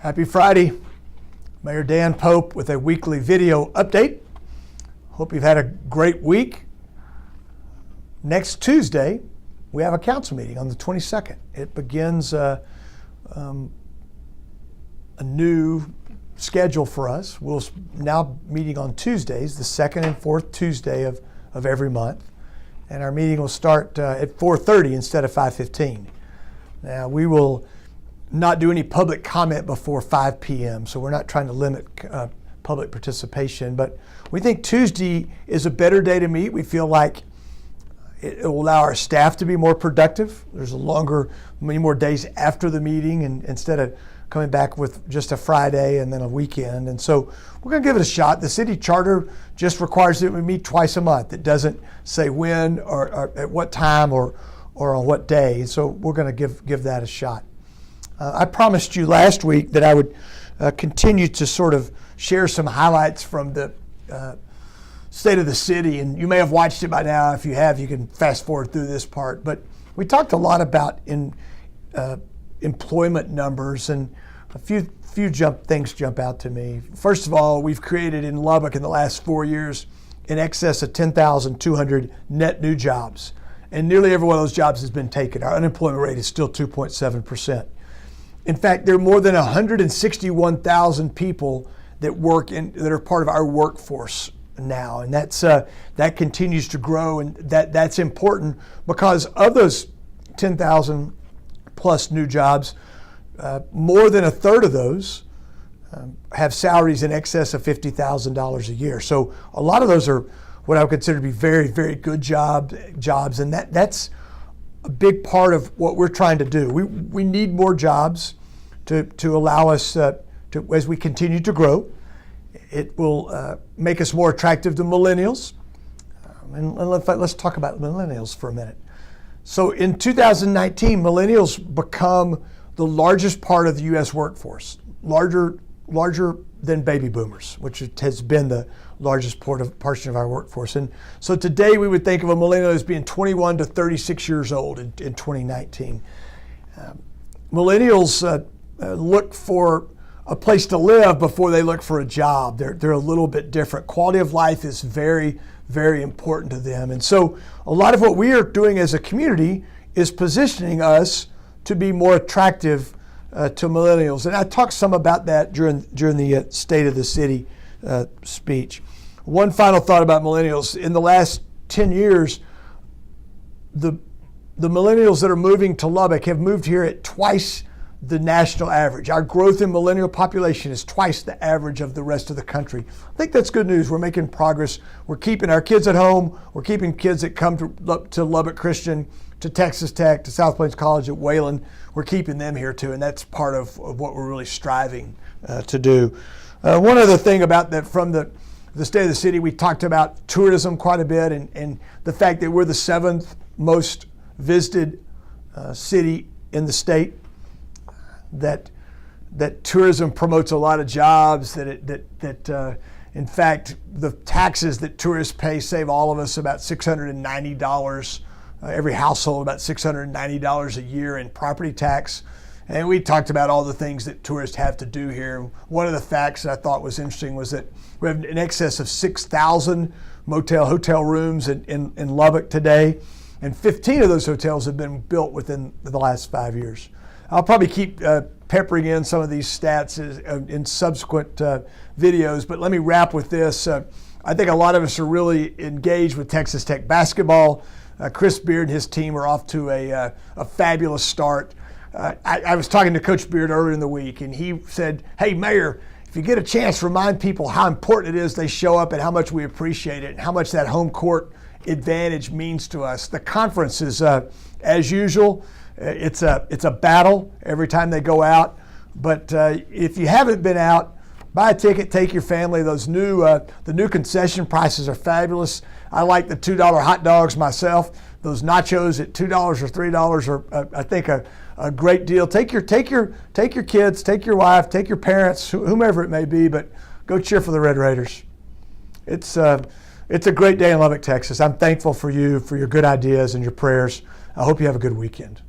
Happy Friday. Mayor Dan Pope with a weekly video update. Hope you've had a great week. Next Tuesday, we have a council meeting on the 22nd. It begins a new schedule for us. We'll now meeting on Tuesdays, the second and fourth Tuesday of every month. And our meeting will start at 4:30 instead of 5:15. Now, we will not do any public comment before 5 p.m., so we're not trying to limit public participation, but we think Tuesday is a better day to meet. We feel like it will allow our staff to be more productive. There's many more days after the meeting, and instead of coming back with just a Friday and then a weekend. And so we're going to give it a shot. The city charter just requires that we meet twice a month. It doesn't say when or at what time or on what day. So we're going to give that a shot. I promised you last week that I would continue to sort of share some highlights from the state of the city, and you may have watched it by now. If you have, you can fast forward through this part. But we talked a lot about employment numbers, and a few things jump out to me. First of all, we've created in Lubbock in the last 4 years in excess of 10,200 net new jobs, and nearly every one of those jobs has been taken. Our unemployment rate is still 2.7%. In fact, there are more than 161,000 people that are part of our workforce now, and that continues to grow, and that's important because of those 10,000 plus new jobs, more than a third of those have salaries in excess of $50,000 a year. So a lot of those are what I would consider to be very, very good jobs, and that's a big part of what we're trying to do. We need more jobs to allow us to, as we continue to grow. It will make us more attractive to millennials. And let's talk about millennials for a minute. So in 2019, millennials become the largest part of the U.S. workforce, larger than baby boomers, which has been the largest portion of our workforce. And so today we would think of a millennial as being 21 to 36 years old in 2019. Millennials look for a place to live before they look for a job. They're a little bit different. Quality of life is very, very important to them. And so a lot of what we are doing as a community is positioning us to be more attractive to millennials. And I talked some about that during the State of the City speech. One final thought about millennials. In the last 10 years, the millennials that are moving to Lubbock have moved here at twice the national average. Our growth in millennial population is twice the average of the rest of the country. I think that's good news. We're making progress. We're keeping our kids at home. We're keeping kids that come to Lubbock Christian, to Texas Tech, to South Plains College at Wayland. We're keeping them here too, and that's part of what we're really striving to do. One other thing about that from the State of the City, we talked about tourism quite a bit, and the fact that we're the 7th most visited city in the state. That tourism promotes a lot of jobs, that in fact the taxes that tourists pay save all of us about $690, every household about $690 a year in property tax. And we talked about all the things that tourists have to do here. One of the facts that I thought was interesting was that we have in excess of 6,000 hotel rooms in Lubbock today, and 15 of those hotels have been built within the last 5 years. I'll probably keep peppering in some of these stats in subsequent videos, but let me wrap with this. I think a lot of us are really engaged with Texas Tech basketball. Chris Beard and his team are off to a fabulous start. I was talking to Coach Beard earlier in the week, and he said, "Hey, Mayor, if you get a chance, remind people how important it is they show up and how much we appreciate it and how much that home court advantage means to us." The conference is, as usual, it's a battle every time they go out. But if you haven't been out, buy a ticket, take your family. Those the new concession prices are fabulous. I like the $2 hot dogs myself. Those nachos at $2 or $3 are, I think, a great deal. Take your kids, take your wife, take your parents, whomever it may be, but go cheer for the Red Raiders. It's a great day in Lubbock, Texas. I'm thankful for you, for your good ideas and your prayers. I hope you have a good weekend.